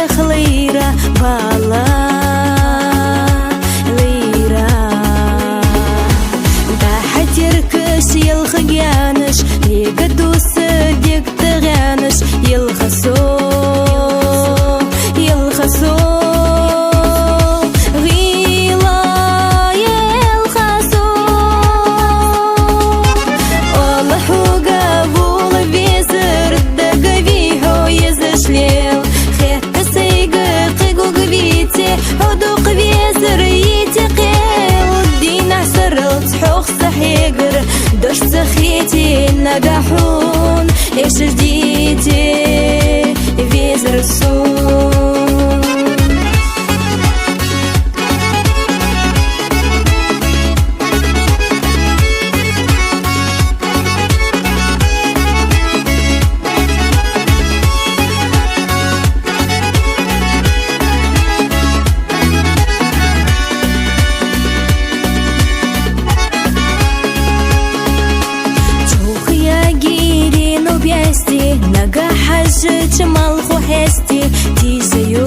خليرة بالا ليرة تحت يركش يلخيانش يقدوس ديك تغانش يلخصو هدوق بيزر يتقيل الدين عسرت حوخ صحيقر دوش سخيتي نقاحون ايش جديتي بيزر السون نقا حاجة مالخو حستي تيجيو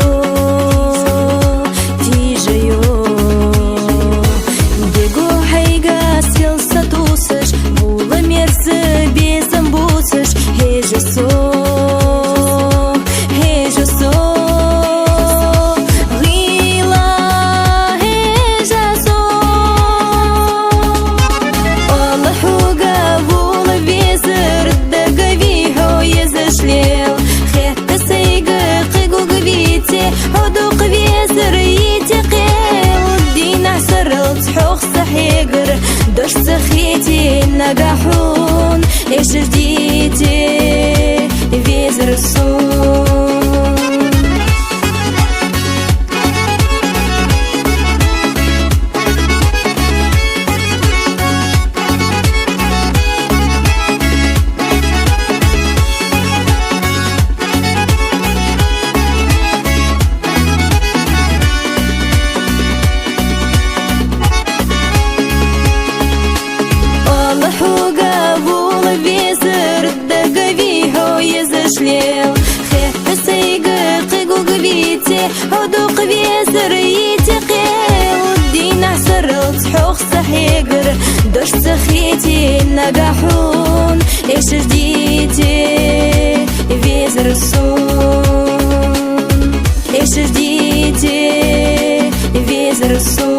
ديقو حيقا سيل ساتوسش بولا ميرس بيزن بوسش هيجسو غيلا هيجسو والله حوقا بولا بيزر الدقا بيهو يزشليل خيط سيقا قيقو قبيتي هدوق بيزر يتقيل الدين عسرت حوخ صحيقر دوش سخيتي نقاحون ايش جديتي بيزر السون خيط سيقا قيقو قبيتي هدوق بيزر يتقيل الدين عسرت حوخ صحيقر دوش سخيتي نقاحون ايش جديتي بيزر السون ايش جديتي بيزر السون